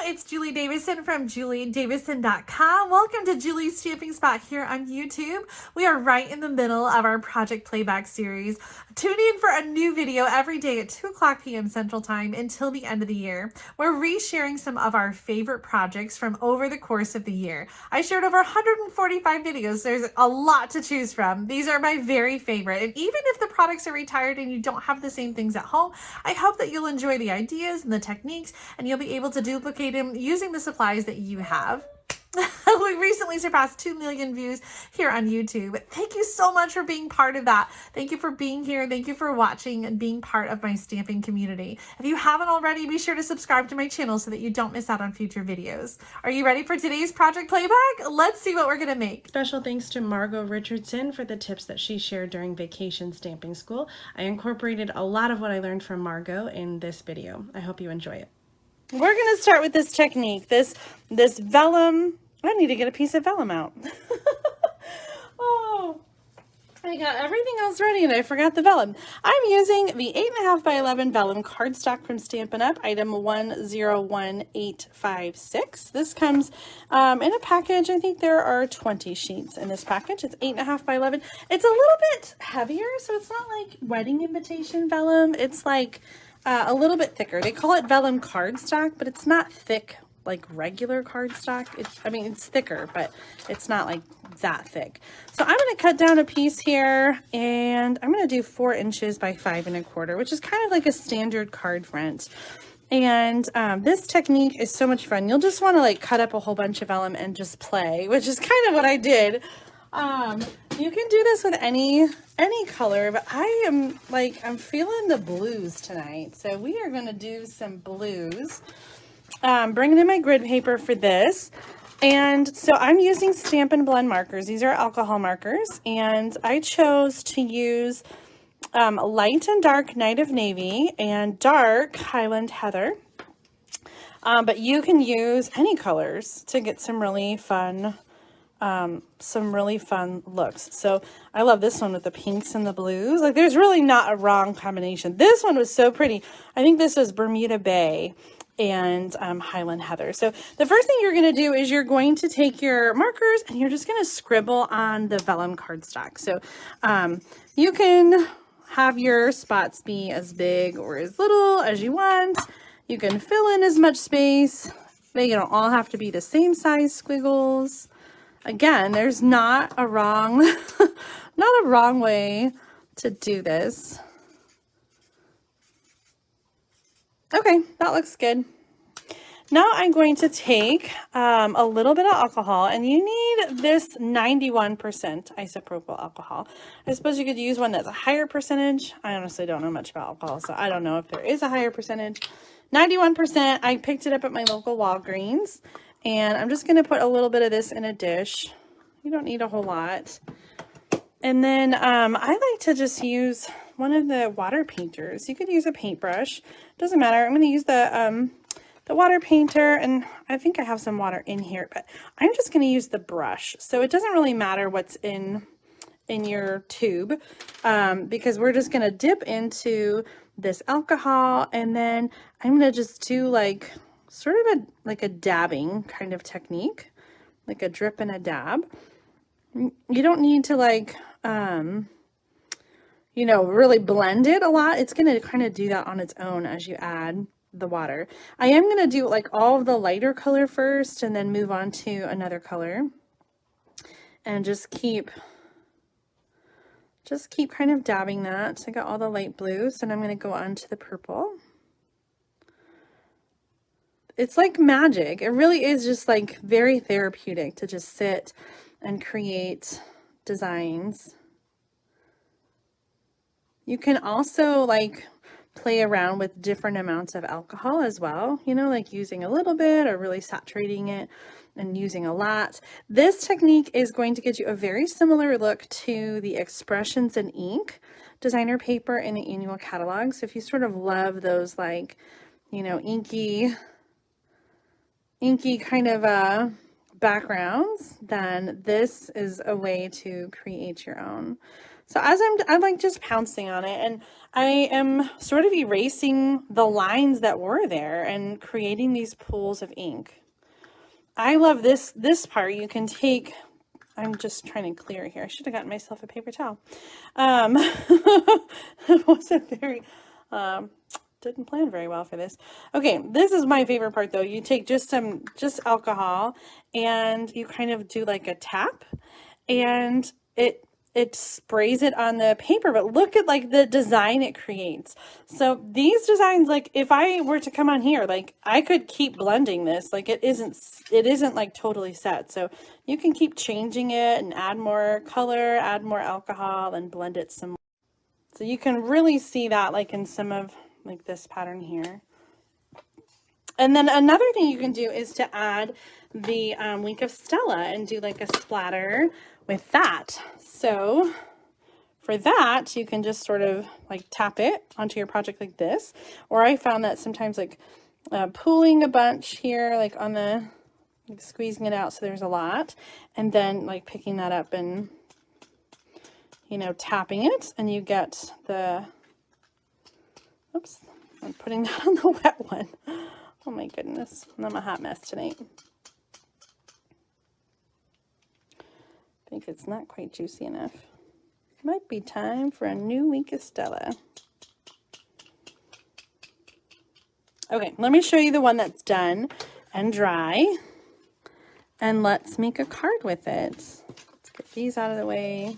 it's Julie Davison from juliedavison.com. Welcome to Julie's Stamping Spot here on YouTube. We are right in the middle of our Project Playback series. Tune in for a new video every day at 2 o'clock p.m. Central Time until the end of the year. We're resharing some of our favorite projects from over the course of the year. I shared over 145 videos. There's a lot to choose from. These are my very favorite. And even if the products are retired and you don't have the same things at home, I hope that you'll enjoy the ideas and the techniques, and you'll be able to duplicate them using the supplies that you have. We recently surpassed 2 million views here on YouTube. Thank you so much for being part of that. Thank you for being here. Thank you for watching and being part of my stamping community. If you haven't already, be sure to subscribe to my channel so that you don't miss out on future videos. Are you ready for today's Project Playback? Let's see what we're going to make. Special thanks to Margot Richardson for the tips that she shared during Vacation Stamping School. I incorporated a lot of what I learned from Margot in this video. I hope you enjoy it. We're going to start with this technique, this vellum. I need to get a piece of vellum out. Oh, I got everything else ready and I forgot the vellum. I'm using the 8.5 by 11 vellum cardstock from Stampin' Up, item 101856. This comes in a package. I think there are 20 sheets in this package. It's 8.5 by 11. It's a little bit heavier, so it's not like wedding invitation vellum. It's like a little bit thicker. They call it vellum cardstock, but it's not thick like regular cardstock. It's thicker, but it's not like that thick. So I'm going to cut down a piece here, and I'm going to do 4 inches by 5 1/4, which is kind of like a standard card front. And this technique is so much fun. You'll just want to like cut up a whole bunch of vellum and just play, which is kind of what I did. You can do this with any color, but I'm feeling the blues tonight. So we are going to do some blues. Bringing in my grid paper for this. And so I'm using Stampin' Blend markers. These are alcohol markers. And I chose to use light and dark Night of Navy and dark Highland Heather. But you can use any colors to get some really fun looks. So I love this one with the pinks and the blues. Like, there's really not a wrong combination. This one was so pretty. I think this was Bermuda Bay and Highland Heather. So the first thing you're going to do is you're going to take your markers and you're just going to scribble on the vellum cardstock. So you can have your spots be as big or as little as you want. You can fill in as much space. They don't all have to be the same size squiggles. Again, there's not a wrong way to do this. Okay, that looks good. Now I'm going to take a little bit of alcohol, and you need this 91% isopropyl alcohol. I suppose you could use one that's a higher percentage. I honestly don't know much about alcohol, so I don't know if there is a higher percentage. 91%, I picked it up at my local Walgreens, and I'm just going to put a little bit of this in a dish. You don't need a whole lot. And then I like to just use one of the water painters. You could use a paintbrush. Doesn't matter. I'm going to use the water painter, and I think I have some water in here, but I'm just going to use the brush. So it doesn't really matter what's in your tube, because we're just going to dip into this alcohol, and then I'm going to just do like sort of a dabbing kind of technique, like a drip and a dab. You don't need to like really blend it a lot. It's going to kind of do that on its own as you add the water. I am going to do like all of the lighter color first and then move on to another color, and just keep kind of dabbing that. So I got all the light blues, and I'm going to go on to the purple. It's like magic. It really is just like very therapeutic to just sit and create designs. You can also like play around with different amounts of alcohol as well, like using a little bit or really saturating it and using a lot. This technique is going to get you a very similar look to the Expressions in Ink designer paper in the annual catalog. So if you sort of love those like, inky kind of backgrounds, then this is a way to create your own. So as I'm like just pouncing on it, and I am sort of erasing the lines that were there and creating these pools of ink. I love this part. You can take, I'm just trying to clear it here. I should have gotten myself a paper towel. It wasn't very, didn't plan very well for this. Okay, this is my favorite part though. You take just alcohol and you kind of do like a tap, and it sprays it on the paper, but look at like the design it creates. So these designs, like if I were to come on here, like I could keep blending this, like it isn't like totally set. So you can keep changing it and add more color, add more alcohol, and blend it some more. So you can really see that like in some of like this pattern here. And then another thing you can do is to add the Wink of Stella and do like a splatter with that. So for that, you can just sort of like tap it onto your project like this. Or I found that sometimes like pulling a bunch here, like on the, like squeezing it out so there's a lot, and then like picking that up and, you know, tapping it, and you get the, oops, I'm putting that on the wet one. Oh my goodness, I'm a hot mess tonight. I think it's not quite juicy enough. Might be time for a new Wink of Stella. Okay, let me show you the one that's done and dry, and let's make a card with it. Let's get these out of the way.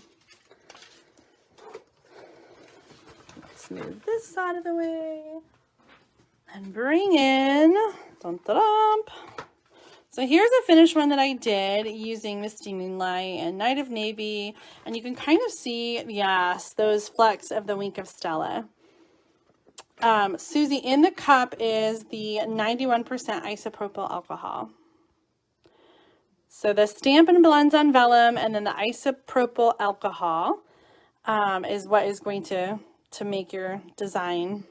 Let's move this out of the way and bring in, dun, dun, dun. So here's a finished one that I did using Misty Moonlight and Night of Navy, and you can kind of see, yes, those flecks of the Wink of Stella. Susie, in the cup is the 91% isopropyl alcohol. So the Stampin' blends on vellum, and then the isopropyl alcohol is what is going to make your design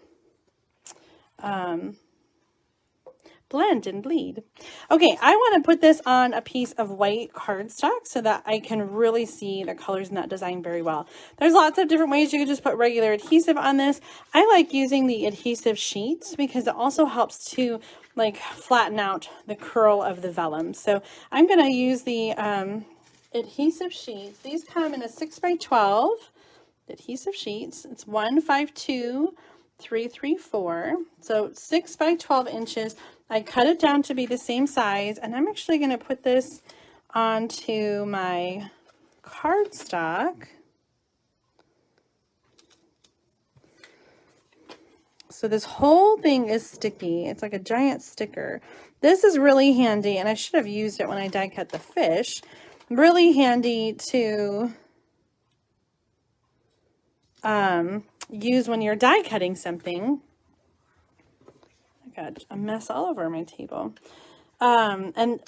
blend and bleed. Okay, I want to put this on a piece of white cardstock so that I can really see the colors in that design very well. There's lots of different ways you can just put regular adhesive on this. I like using the adhesive sheets because it also helps to like flatten out the curl of the vellum. So I'm going to use the adhesive sheets. These come in a 6x12 adhesive sheets. It's 152 334, so 6 by 12 inches. I cut it down to be the same size, and I'm actually going to put this onto my cardstock. So this whole thing is sticky. It's like a giant sticker. This is really handy, and I should have used it when I die cut the fish. Really handy to use when you're die cutting something. I got a mess all over my table. And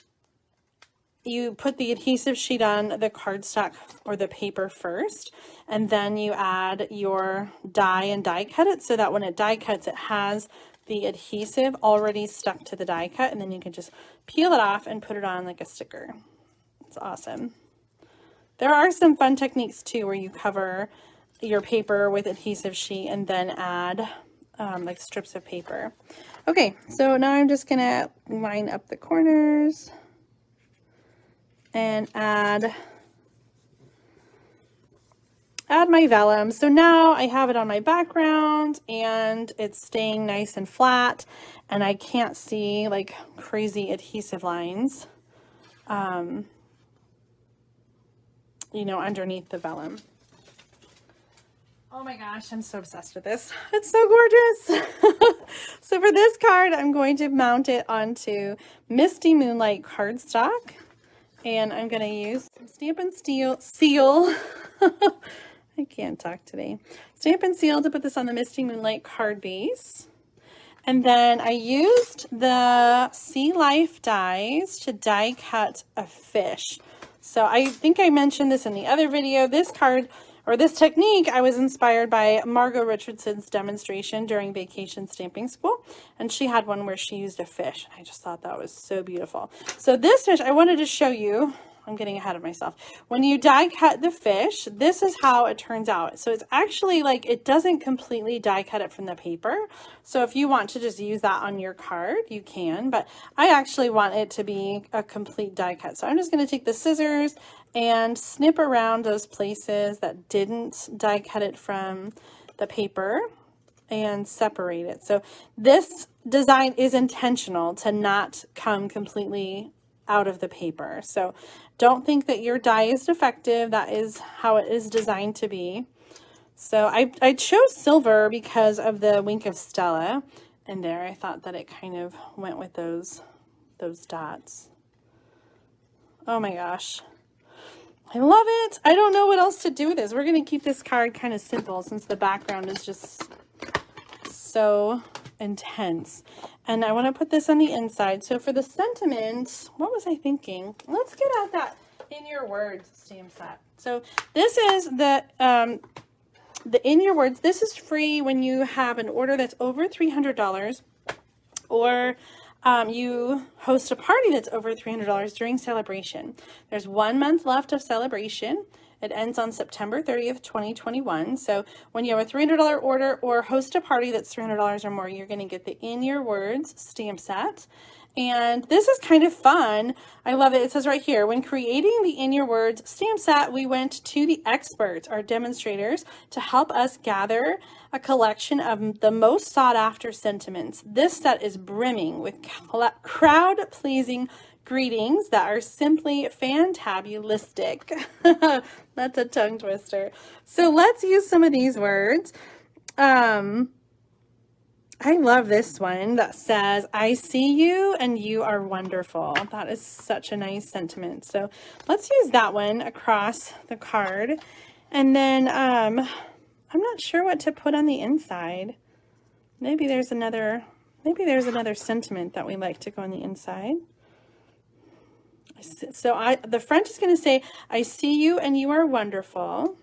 you put the adhesive sheet on the cardstock or the paper first, and then you add your die and die cut it so that when it die cuts, it has the adhesive already stuck to the die cut, and then you can just peel it off and put it on like a sticker. It's awesome. There are some fun techniques too where you cover your paper with adhesive sheet and then add like strips of paper. Okay, so now I'm just gonna line up the corners and add my vellum. So now I have it on my background and it's staying nice and flat, and I can't see like crazy adhesive lines you know, underneath the vellum. Oh my gosh, I'm so obsessed with this. It's so gorgeous. So for this card, I'm going to mount it onto Misty Moonlight cardstock, and I'm going to use some Stampin' Seal. I can't talk today. Stampin' Seal to put this on the Misty Moonlight card base. And then I used the Sea Life dies to die cut a fish. So I think I mentioned this in the other video. This card, or this technique, I was inspired by Margot Richardson's demonstration during vacation stamping school. And she had one where she used a fish. I just thought that was so beautiful. So this fish, I wanted to show you. I'm getting ahead of myself. When you die cut the fish, this is how it turns out. So it's actually like, it doesn't completely die cut it from the paper. So if you want to just use that on your card, you can, but I actually want it to be a complete die cut. So I'm just going to take the scissors and snip around those places that didn't die cut it from the paper and separate it. So this design is intentional to not come completely out of the paper. So don't think that your die is defective. That is how it is designed to be. So I chose silver because of the Wink of Stella in there. I thought that it kind of went with those dots. Oh my gosh. I love it. I don't know what else to do with this. We're going to keep this card kind of simple since the background is just so intense. And I want to put this on the inside. So for the sentiment, what was I thinking? Let's get out that In Your Words stamp set. So this is the In Your Words. This is free when you have an order that's over $300 or you host a party that's over $300 during celebration. There's 1 month left of celebration. It ends on September 30th, 2021. So when you have a $300 order or host a party that's $300 or more, you're going to get the In Your Words stamp set. And this is kind of fun. I love it. It says right here, when creating the In Your Words stamp set, we went to the experts, our demonstrators, to help us gather a collection of the most sought after sentiments. This set is brimming with crowd-pleasing greetings that are simply fantabulistic. That's a tongue twister. So let's use some of these words. I love this one that says, I see you and you are wonderful. That is such a nice sentiment. So let's use that one across the card. And then I'm not sure what to put on the inside. Maybe there's another sentiment that we like to go on the inside. So the front is going to say, I see you and you are wonderful.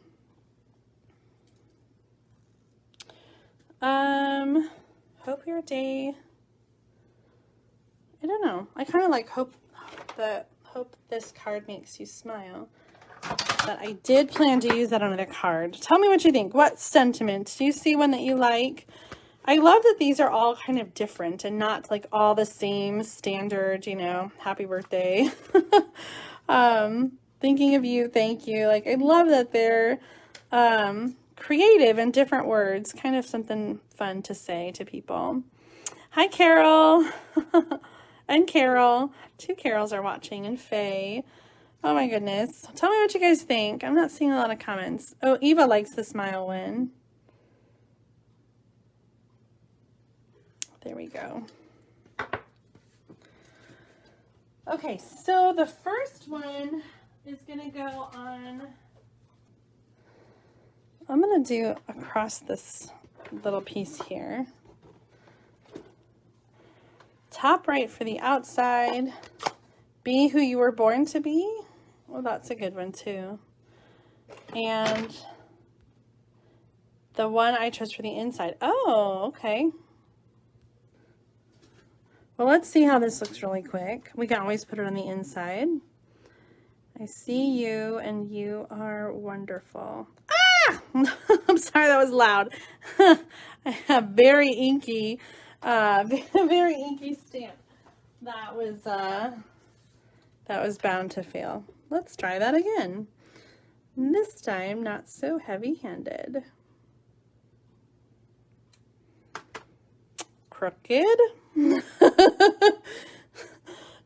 Hope your day, I don't know. I kind of like hope this card makes you smile. But I did plan to use that on another card. Tell me what you think. What sentiment? Do you see one that you like? I love that these are all kind of different and not like all the same standard, you know, happy birthday. Thinking of you, thank you. Like, I love that they're creative and different words, kind of something fun to say to people. Hi, Carol. And Carol. 2 Carols are watching, and Faye. Oh my goodness. Tell me what you guys think. I'm not seeing a lot of comments. Oh, Eva likes the smile one. There we go. Okay, so the first one is going to go on, I'm going to do across this little piece here. Top right for the outside. Be who you were born to be. Well, that's a good one too. And the one I chose for the inside. Oh, okay. Well, let's see how this looks really quick. We can always put it on the inside. I see you and you are wonderful. Ah! I'm sorry, that was loud. I have very inky stamp. That was bound to fail. Let's try that again. This time, not so heavy-handed. Crooked.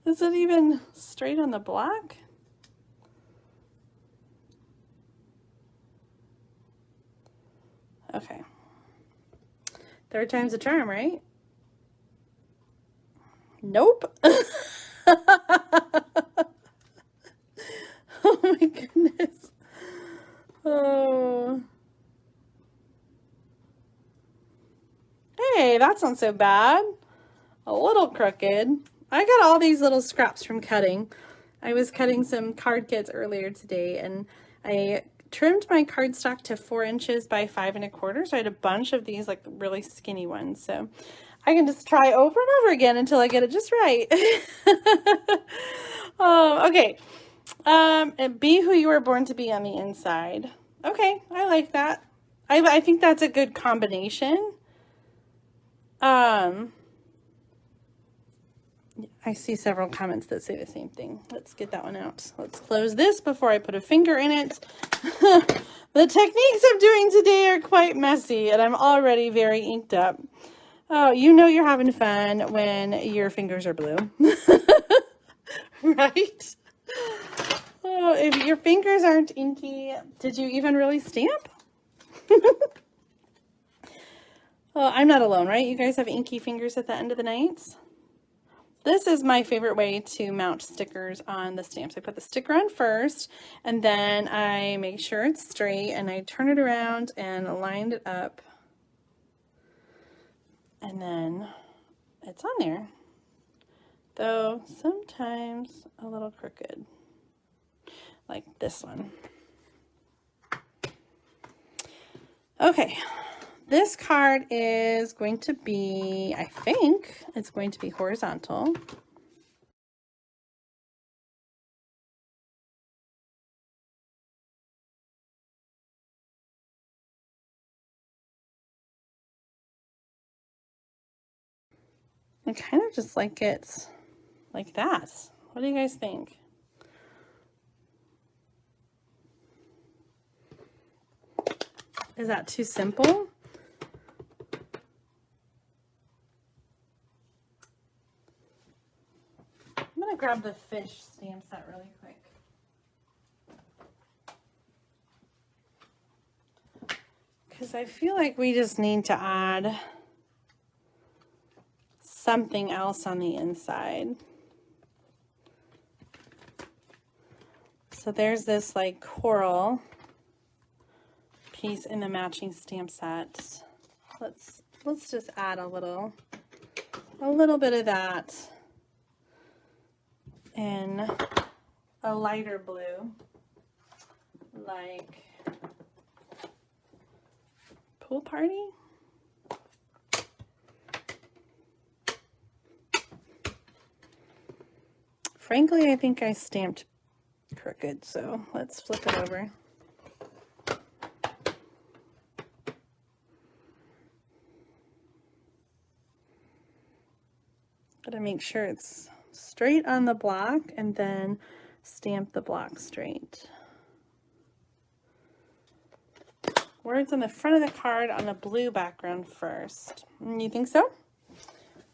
Is it even straight on the black? Okay. 3rd time's a charm, right? Nope. Oh my goodness. Oh. Hey, that's not so bad. A little crooked. I got all these little scraps from cutting. I was cutting some card kits earlier today, and I trimmed my cardstock to 4 inches by 5 1/4. So I had a bunch of these like really skinny ones. So I can just try over and over again until I get it just right. Okay. And be who you were born to be on the inside. Okay, I like that. I think that's a good combination. I see several comments that say the same thing. Let's get that one out. Let's close this before I put a finger in it. The techniques I'm doing today are quite messy, and I'm already very inked up. Oh, you know you're having fun when your fingers are blue. Right? Oh, if your fingers aren't inky, did you even really stamp? Well, I'm not alone, right? You guys have inky fingers at the end of the night. This is my favorite way to mount stickers on the stamps. I put the sticker on first, and then I make sure it's straight, and I turn it around and line it up. And then it's on there. Though sometimes a little crooked, like this one. Okay. This card is going to be, I think it's going to be horizontal. I kind of just like it like that. What do you guys think? Is that too simple? I'm going to grab the fish stamp set really quick. Because I feel like we just need to add something else on the inside. So there's this like coral piece in the matching stamp set. Let's just add a little bit of that in a lighter blue, like Pool Party. Frankly, I think I stamped crooked, so let's flip it over. Gotta make sure it's straight on the block and then stamp the block straight. Words on the front of the card on a blue background first. You think so?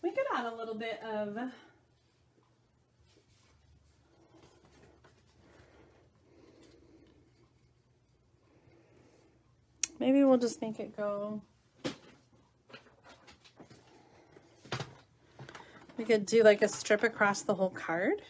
We could add a little bit of maybe we'll just make it go. We could do like a strip across the whole card.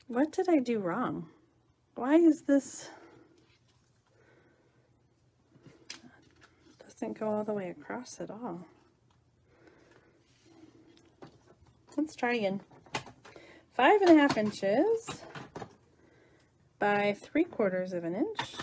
What did I do wrong? Why is this? Doesn't go all the way across at all. Let's try again. 5.5 inches by 3/4 of an inch.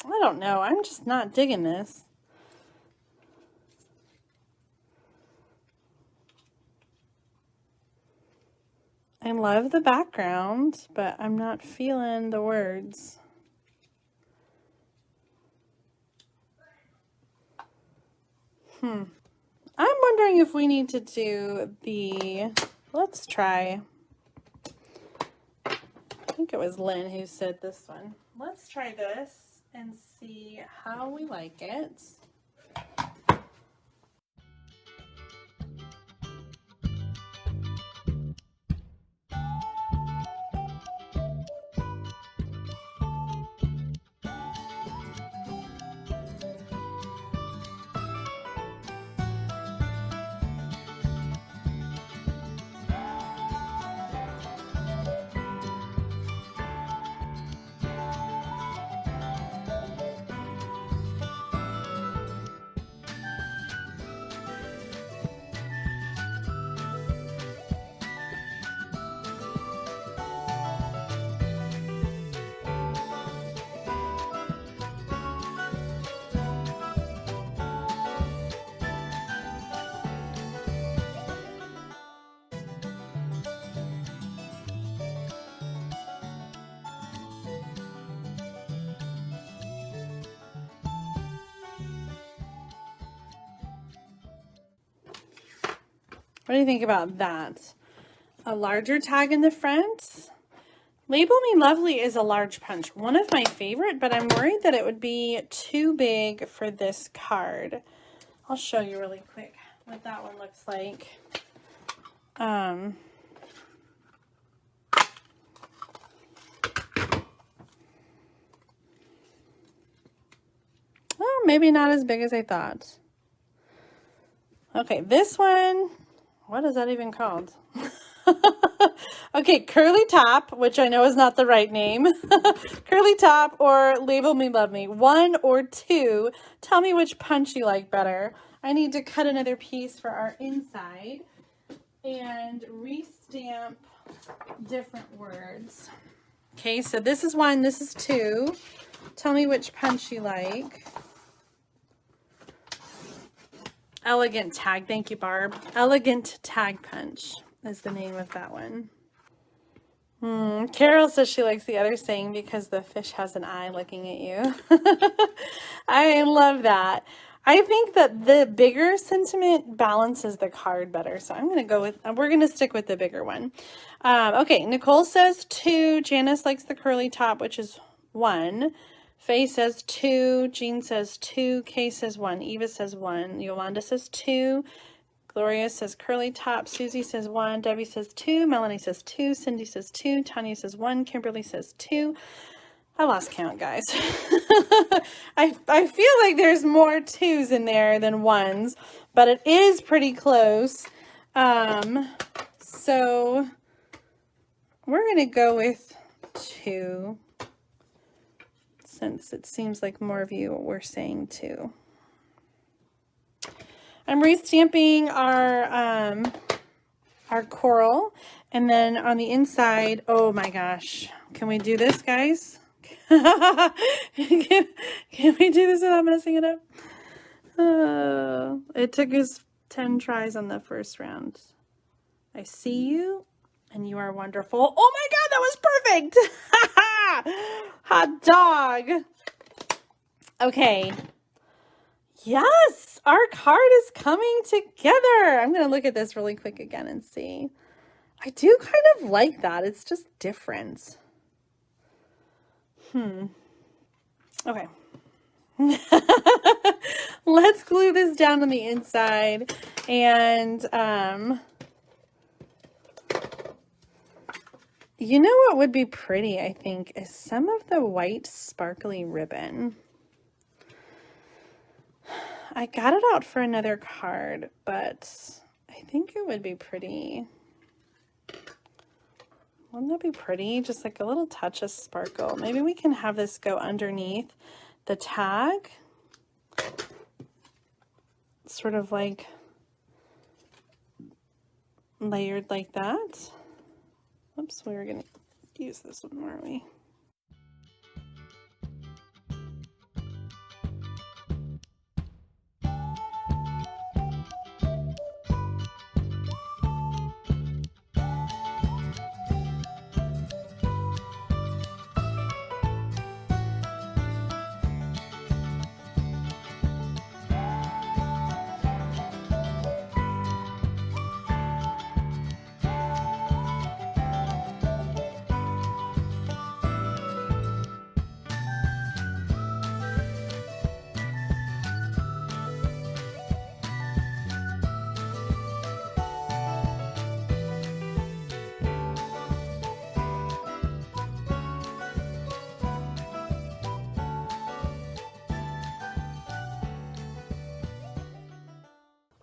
I don't know. I'm just not digging this. I love the background, but I'm not feeling the words. I'm wondering if we need to do the, let's try. I think it was Lynn who said this one. Let's try this and see how we like it. What do you think about that? A larger tag in the front. Label Me Lovely is a large punch. One of my favorite, but I'm worried that it would be too big for this card. I'll show you really quick what that one looks like. Oh, maybe not as big as I thought. Okay, this one, what is that even called? Okay, Curly Top, which I know is not the right name. Curly Top or Label Me Love Me. 1 or 2. Tell me which punch you like better. I need to cut another piece for our inside and restamp different words. Okay, so this is 1, this is 2. Tell me which punch you like. Elegant Tag. Thank you, Barb. Elegant Tag Punch is the name of that one. Carol says she likes the other saying because the fish has an eye looking at you. I love that. I think that the bigger sentiment balances the card better. So I'm going to go with, we're going to stick with the bigger one. Okay, Nicole says 2. Janice likes the curly top, which is 1. Faye says 2. Jean says 2. Kay says 1. Eva says 1. Yolanda says 2. Gloria says curly top. Susie says 1. Debbie says 2. Melanie says 2. Cindy says 2. Tanya says 1. Kimberly says 2. I lost count, guys. I feel like there's more 2s in there than 1s, but it is pretty close. So we're going to go with 2 since it seems like more of you were saying 2. I'm restamping our coral, and then on the inside, oh my gosh, can we do this, guys? can we do this without messing it up? It took us 10 tries on the first round. I see you, and you are wonderful. Oh my God, that was perfect! Hot dog. Okay. Yes, our card is coming together. I'm going to look at this really quick again and see. I do kind of like that. It's just different. Okay. Let's glue this down on the inside. And, you know what would be pretty, I think, is some of the white sparkly ribbon. I got it out for another card, but I think it would be pretty. Wouldn't that be pretty? Just like a little touch of sparkle. Maybe we can have this go underneath the tag. Sort of like layered like that. Oops, we were going to use this one, weren't we?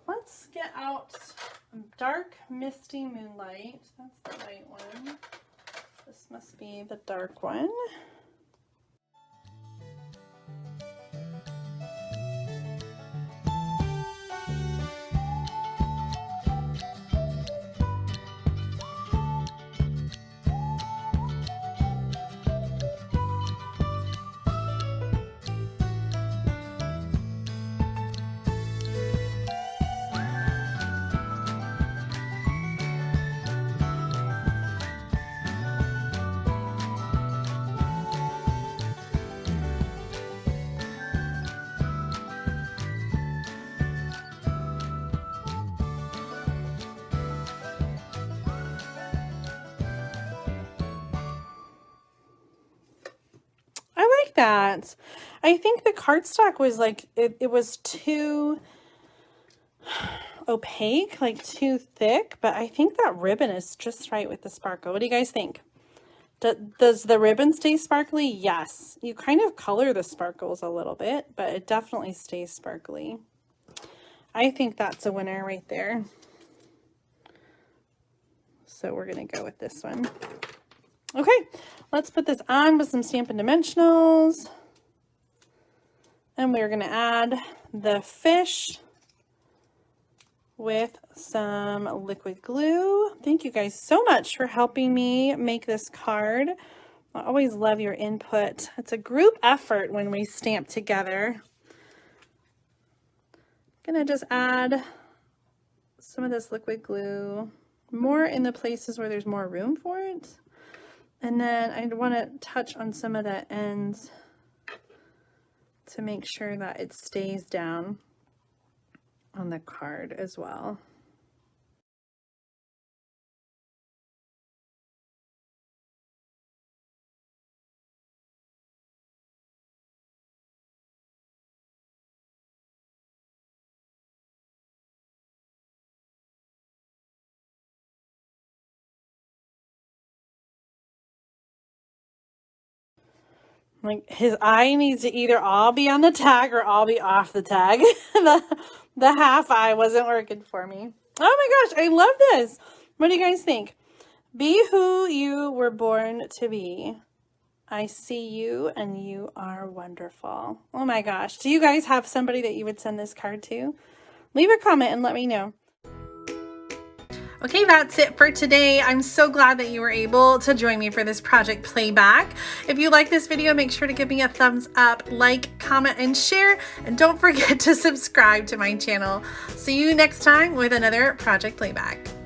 Let's get out Dark Misty Moonlight. That's the right one. This must be the dark one. like that. I think the cardstock was like, it was too opaque, like too thick, but I think that ribbon is just right with the sparkle. What do you guys think? Does the ribbon stay sparkly? Yes. You kind of color the sparkles a little bit, but it definitely stays sparkly. I think that's a winner right there. So we're going to go with this one. Okay, let's put this on with some Stampin' Dimensionals. And we're going to add the fish with some liquid glue. Thank you guys so much for helping me make this card. I always love your input. It's a group effort when we stamp together. I'm gonna just add some of this liquid glue, more in the places where there's more room for it. And then I want to touch on some of the ends to make sure that it stays down on the card as well. Like his eye needs to either all be on the tag or all be off the tag. the half eye wasn't working for me. Oh my gosh, I love this. What do you guys think? Be who you were born to be. I see you and you are wonderful. Oh my gosh. Do you guys have somebody that you would send this card to? Leave a comment and let me know. Okay, that's it for today. I'm so glad that you were able to join me for this project Playback. If you like this video, make sure to give me a thumbs up, like, comment, and share. And don't forget to subscribe to my channel. See you next time with another project Playback.